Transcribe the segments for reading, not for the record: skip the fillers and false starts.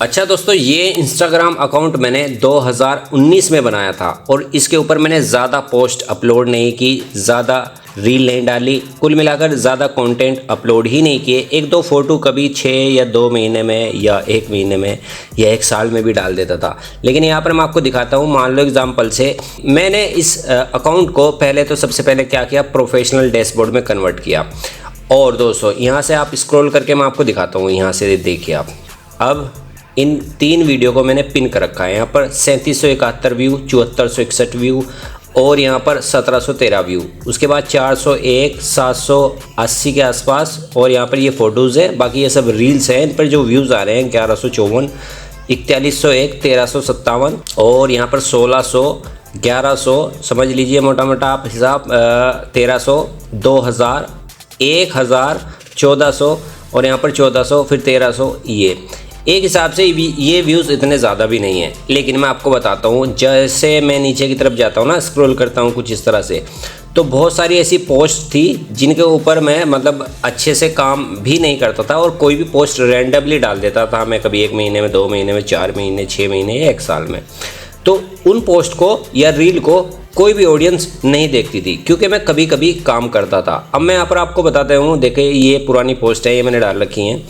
अच्छा दोस्तों, ये इंस्टाग्राम अकाउंट मैंने 2019 में बनाया था और इसके ऊपर मैंने ज़्यादा पोस्ट अपलोड नहीं की, ज़्यादा रील नहीं डाली, कुल मिलाकर ज़्यादा कंटेंट अपलोड ही नहीं किए। एक दो फ़ोटो कभी 6 या 2 महीने में या 1 महीने में या 1 साल में भी डाल देता था। लेकिन यहाँ पर मैं आपको दिखाता हूँ। मान लो एग्जाम्पल से मैंने इस अकाउंट को पहले तो सबसे पहले क्या किया, प्रोफेशनल डैशबोर्ड में कन्वर्ट किया। और दोस्तों यहाँ से आप स्क्रॉल करके मैं आपको दिखाता हूँ। यहाँ से देखिए आप, अब इन 3 वीडियो को मैंने पिन कर रखा है। यहाँ पर 3771 व्यू, 7461 व्यू और यहाँ पर 1713 व्यू। उसके बाद 401, 780 के आसपास और यहाँ पर ये फ़ोटोज़ है। बाकी ये सब रील्स हैं। इन पर जो व्यूज़ आ रहे हैं 1154, 4101, 1357 और यहाँ पर 1600, 1100, समझ लीजिए मोटा मोटा आप हिसाब, 1300, 2000, 1000, 1400 और यहाँ पर 1400, फिर 1300। ये एक हिसाब से ये व्यूज़ इतने ज़्यादा भी नहीं है। लेकिन मैं आपको बताता हूँ, जैसे मैं नीचे की तरफ जाता हूँ ना, स्क्रॉल करता हूँ कुछ इस तरह से, तो बहुत सारी ऐसी पोस्ट थी जिनके ऊपर मैं मतलब अच्छे से काम भी नहीं करता था और कोई भी पोस्ट रैंडमली डाल देता था मैं, कभी 1 महीने में, 2 महीने में, 4 महीने, 6 महीने या 1 साल में। तो उन पोस्ट को या रील को कोई भी ऑडियंस नहीं देखती थी, क्योंकि मैं कभी कभी काम करता था। अब मैं यहाँ पर आपको बताता हूँ, देखिए ये पुरानी पोस्ट है, ये मैंने डाल रखी हैं,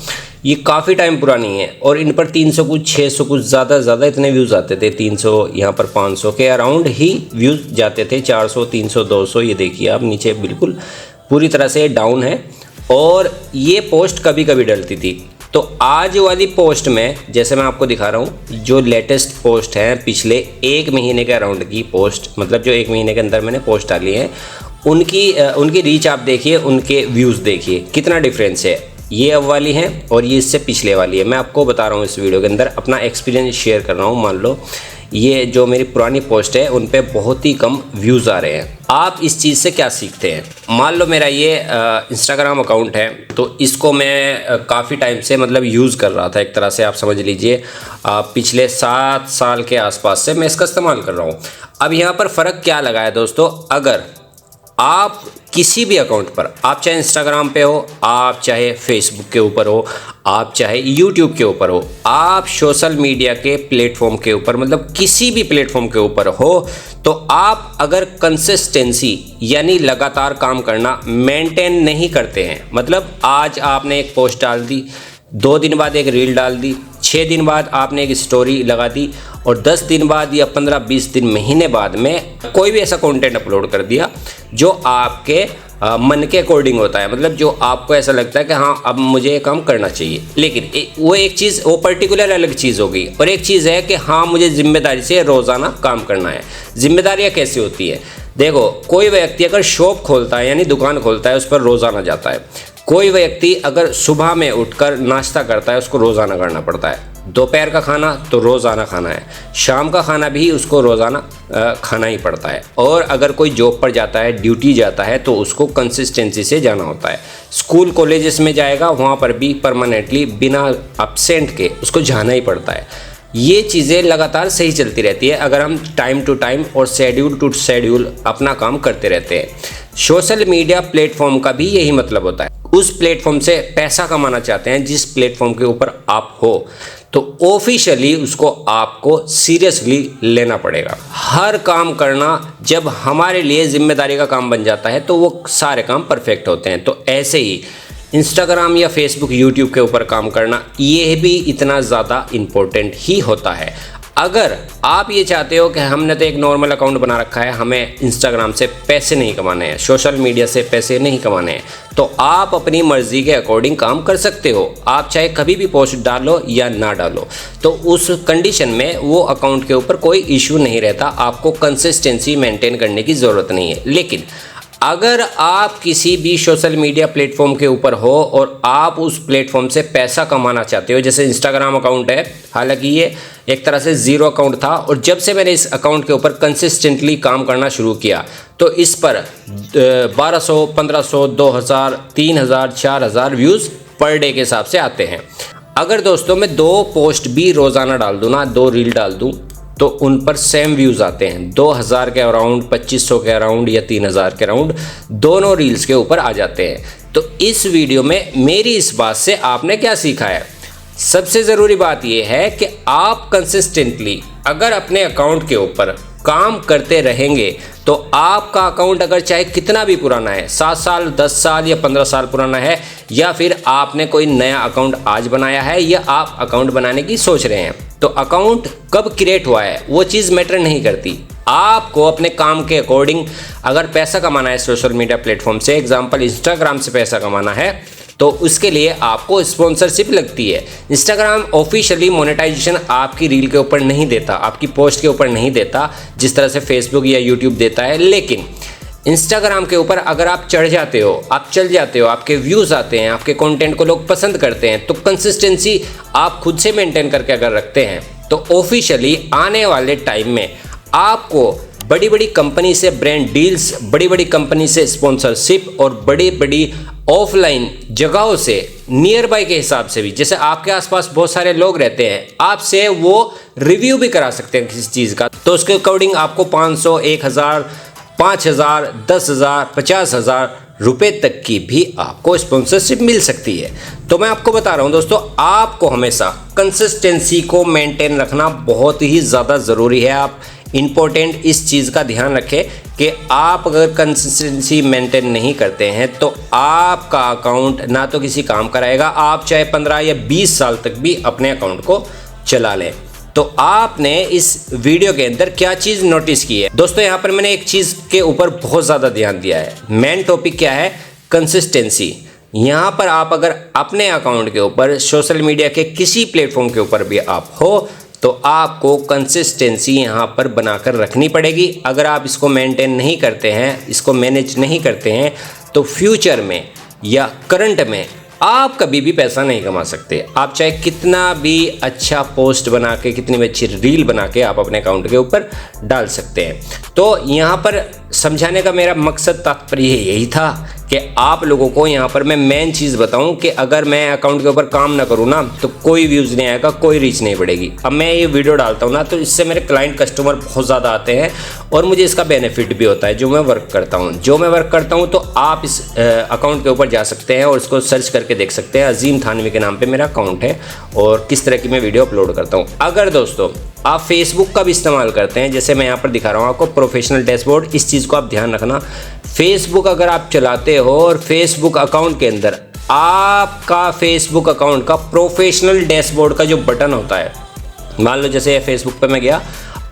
ये काफ़ी टाइम पुरानी है और इन पर 300 कुछ, 600 कुछ, ज़्यादा इतने व्यूज़ आते थे। 300, यहाँ पर 500 के अराउंड ही व्यूज़ जाते थे। 400, 300, 200। ये देखिए आप नीचे बिल्कुल पूरी तरह से डाउन है और ये पोस्ट कभी कभी डलती थी। तो आज वाली पोस्ट में, जैसे मैं आपको दिखा रहा हूँ, जो लेटेस्ट पोस्ट है पिछले 1 महीने के अराउंड की पोस्ट, मतलब जो 1 महीने के अंदर मैंने पोस्ट डाली है, उनकी रीच आप देखिए, उनके व्यूज़ देखिए कितना डिफरेंस है। ये अब वाली है और ये इससे पिछले वाली है। मैं आपको बता रहा हूँ इस वीडियो के अंदर, अपना एक्सपीरियंस शेयर कर रहा हूँ। मान लो ये जो मेरी पुरानी पोस्ट है उन पे बहुत ही कम व्यूज़ आ रहे हैं। आप इस चीज़ से क्या सीखते हैं? मान लो मेरा ये इंस्टाग्राम अकाउंट है, तो इसको मैं काफ़ी टाइम से मतलब यूज़ कर रहा था, एक तरह से आप समझ लीजिए पिछले 7 साल के आसपास से मैं इसका इस्तेमाल कर रहा हूँ। अब यहाँ पर फ़र्क क्या लगा है दोस्तों, अगर आप किसी भी अकाउंट पर, आप चाहे इंस्टाग्राम पे हो, आप चाहे फेसबुक के ऊपर हो, आप चाहे यूट्यूब के ऊपर हो, आप सोशल मीडिया के प्लेटफॉर्म के ऊपर, मतलब किसी भी प्लेटफॉर्म के ऊपर हो, तो आप अगर कंसिस्टेंसी यानी लगातार काम करना मेंटेन नहीं करते हैं, मतलब आज आपने एक पोस्ट डाल दी, 2 दिन बाद एक रील डाल दी, 6 दिन बाद आपने एक स्टोरी लगा दी और 10 दिन बाद या 15-20 दिन, महीने बाद में कोई भी ऐसा कंटेंट अपलोड कर दिया जो आपके मन के अकॉर्डिंग होता है, मतलब जो आपको ऐसा लगता है कि हाँ अब मुझे ये काम करना चाहिए। लेकिन वो एक चीज़, वो पर्टिकुलर अलग चीज़ होगी। और एक चीज़ है कि हाँ मुझे जिम्मेदारी से रोज़ाना काम करना है। जिम्मेदारियाँ कैसी होती है? देखो, कोई व्यक्ति अगर शॉप खोलता है यानी दुकान खोलता है, उस पर रोज़ाना जाता है। कोई व्यक्ति अगर सुबह में उठकर नाश्ता करता है, उसको रोज़ाना करना पड़ता है। दोपहर का खाना तो रोज़ाना खाना है, शाम का खाना भी उसको रोज़ाना खाना ही पड़ता है। और अगर कोई जॉब पर जाता है, ड्यूटी जाता है, तो उसको कंसिस्टेंसी से जाना होता है। स्कूल कॉलेजेस में जाएगा, वहाँ पर भी परमानेंटली बिना एब्सेंट के उसको जाना ही पड़ता है। ये चीज़ें लगातार सही चलती रहती है अगर हम टाइम टू टाइम और शेड्यूल टू शेड्यूल अपना काम करते रहते हैं। सोशल मीडिया प्लेटफॉर्म का भी यही मतलब होता है। उस प्लेटफॉर्म से पैसा कमाना चाहते हैं जिस प्लेटफॉर्म के ऊपर आप हो, तो ऑफिशियली उसको आपको सीरियसली लेना पड़ेगा। हर काम करना जब हमारे लिए जिम्मेदारी का काम बन जाता है तो वो सारे काम परफेक्ट होते हैं। तो ऐसे ही इंस्टाग्राम या फेसबुक, यूट्यूब के ऊपर काम करना, ये भी इतना ज़्यादा इम्पोर्टेंट ही होता है। अगर आप ये चाहते हो कि हमने तो एक नॉर्मल अकाउंट बना रखा है, हमें इंस्टाग्राम से पैसे नहीं कमाने हैं, सोशल मीडिया से पैसे नहीं कमाने हैं, तो आप अपनी मर्ज़ी के अकॉर्डिंग काम कर सकते हो। आप चाहे कभी भी पोस्ट डालो या ना डालो, तो उस कंडीशन में वो अकाउंट के ऊपर कोई इशू नहीं रहता। आपको कंसिस्टेंसी मेंटेन करने की ज़रूरत नहीं है। लेकिन अगर आप किसी भी सोशल मीडिया प्लेटफॉर्म के ऊपर हो और आप उस प्लेटफॉर्म से पैसा कमाना चाहते हो, जैसे इंस्टाग्राम अकाउंट है, हालांकि ये एक तरह से ज़ीरो अकाउंट था और जब से मैंने इस अकाउंट के ऊपर कंसिस्टेंटली काम करना शुरू किया तो इस पर 1200, 1500, 2000, 3000, 4000 व्यूज़ पर डे के हिसाब से आते हैं। अगर दोस्तों मैं 2 पोस्ट भी रोज़ाना डाल दूँ ना, 2 रील डाल दूँ, तो उन पर सेम व्यूज़ आते हैं। 2000 के अराउंड, 2500 के अराउंड या 3000 के अराउंड दोनों रील्स के ऊपर आ जाते हैं। तो इस वीडियो में मेरी इस बात से आपने क्या सीखा है? सबसे ज़रूरी बात यह है कि आप कंसिस्टेंटली अगर अपने अकाउंट के ऊपर काम करते रहेंगे तो आपका अकाउंट अगर चाहे कितना भी पुराना है, 7 साल 10 साल या 15 साल पुराना है, या फिर आपने कोई नया अकाउंट आज बनाया है या आप अकाउंट बनाने की सोच रहे हैं, तो अकाउंट कब क्रिएट हुआ है वो चीज़ मैटर नहीं करती। आपको अपने काम के अकॉर्डिंग अगर पैसा कमाना है सोशल मीडिया प्लेटफॉर्म से, एग्जाम्पल इंस्टाग्राम से पैसा कमाना है, तो उसके लिए आपको स्पॉन्सरशिप लगती है। इंस्टाग्राम ऑफिशियली मोनेटाइजेशन आपकी रील के ऊपर नहीं देता, आपकी पोस्ट के ऊपर नहीं देता जिस तरह से फेसबुक या यूट्यूब देता है, लेकिन इंस्टाग्राम के ऊपर अगर आप चढ़ जाते हो, आप चल जाते हो, आपके व्यूज़ आते हैं, आपके कंटेंट को लोग पसंद करते हैं, तो कंसिस्टेंसी आप खुद से मेंटेन करके अगर रखते हैं तो ऑफिशियली आने वाले टाइम में आपको बड़ी बड़ी कंपनी से ब्रांड डील्स, बड़ी बड़ी कंपनी से स्पॉन्सरशिप और बड़ी बड़ी ऑफलाइन जगहों से नियर बाय के हिसाब से भी, जैसे आपके आसपास बहुत सारे लोग रहते हैं, आपसे वो रिव्यू भी करा सकते हैं किसी चीज़ का, तो उसके अकॉर्डिंग आपको 500, 1000, 5000, 10,000, 50,000 रुपये तक की भी आपको स्पॉन्सरशिप मिल सकती है। तो मैं आपको बता रहा हूं दोस्तों, आपको हमेशा कंसिस्टेंसी को मेंटेन रखना बहुत ही ज़्यादा ज़रूरी है। आप इम्पोर्टेंट इस चीज़ का ध्यान रखें कि आप अगर कंसिस्टेंसी मेंटेन नहीं करते हैं तो आपका अकाउंट ना तो किसी काम का रहेगा, आप चाहे 15 या 20 साल तक भी अपने अकाउंट को चला लें। तो आपने इस वीडियो के अंदर क्या चीज़ नोटिस की है दोस्तों, यहाँ पर मैंने एक चीज़ के ऊपर बहुत ज़्यादा ध्यान दिया है। मेन टॉपिक क्या है? कंसिस्टेंसी। यहाँ पर आप अगर अपने अकाउंट के ऊपर सोशल मीडिया के किसी प्लेटफॉर्म के ऊपर भी आप हो तो आपको कंसिस्टेंसी यहाँ पर बनाकर रखनी पड़ेगी। अगर आप इसको मेंटेन नहीं करते हैं, इसको मैनेज नहीं करते हैं, तो फ्यूचर में या करंट में आप कभी भी पैसा नहीं कमा सकते। आप चाहे कितना भी अच्छा पोस्ट बना के, कितनी भी अच्छी रील बना के आप अपने अकाउंट के ऊपर डाल सकते हैं। तो यहाँ पर समझाने का मेरा मकसद, तात्पर्य यही था कि आप लोगों को यहाँ पर मैं मेन चीज़ बताऊं कि अगर मैं अकाउंट के ऊपर काम ना करूँ ना तो कोई व्यूज़ नहीं आएगा, कोई रीच नहीं बढ़ेगी। अब मैं ये वीडियो डालता हूँ ना तो इससे मेरे क्लाइंट कस्टमर बहुत ज़्यादा आते हैं और मुझे इसका बेनिफिट भी होता है जो मैं वर्क करता हूँ। तो आप इस अकाउंट के ऊपर जा सकते हैं और इसको सर्च करके देख सकते हैं। अजीम थानवी के नाम पर मेरा अकाउंट है और किस तरह की मैं वीडियो अपलोड करता हूँ। अगर दोस्तों आप फेसबुक का भी इस्तेमाल करते हैं, जैसे मैं यहाँ पर दिखा रहा हूँ आपको प्रोफेशनल डैशबोर्ड, इस चीज़ को आप ध्यान रखना। फेसबुक अगर आप चलाते हो और फेसबुक अकाउंट के अंदर आपका फेसबुक अकाउंट का प्रोफेशनल डैशबोर्ड का जो बटन होता है, मान लो जैसे फेसबुक पे मैं गया,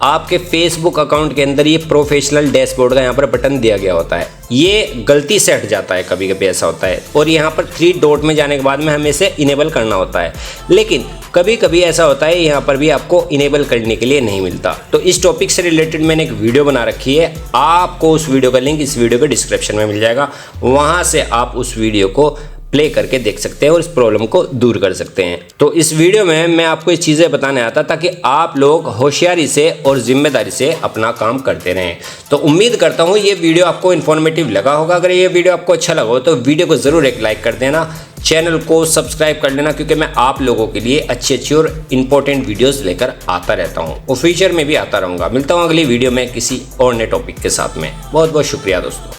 आपके फेसबुक अकाउंट के अंदर ये प्रोफेशनल डैशबोर्ड का यहाँ पर बटन दिया गया होता है, ये गलती से हट जाता है, कभी कभी ऐसा होता है, और यहाँ पर 3 डॉट में जाने के बाद में हमें इसे इनेबल करना होता है। लेकिन कभी कभी ऐसा होता है यहाँ पर भी आपको इनेबल करने के लिए नहीं मिलता। तो इस टॉपिक से रिलेटेड मैंने एक वीडियो बना रखी है, आपको उस वीडियो का लिंक इस वीडियो के डिस्क्रिप्शन में मिल जाएगा, वहाँ से आप उस वीडियो को प्ले करके देख सकते हैं और इस प्रॉब्लम को दूर कर सकते हैं। तो इस वीडियो में मैं आपको ये चीज़ें बताने आता ताकि आप लोग होशियारी से और जिम्मेदारी से अपना काम करते रहें। तो उम्मीद करता हूँ ये वीडियो आपको इन्फॉर्मेटिव लगा होगा। अगर ये वीडियो आपको अच्छा लगा हो तो वीडियो को ज़रूर एक लाइक कर देना, चैनल को सब्सक्राइब कर लेना, क्योंकि मैं आप लोगों के लिए अच्छी और इम्पोर्टेंट वीडियोस लेकर आता रहता हूँ और फ्यूचर में भी आता रहूँगा। मिलता हूँ अगली वीडियो में किसी और नए टॉपिक के साथ में। बहुत बहुत शुक्रिया दोस्तों।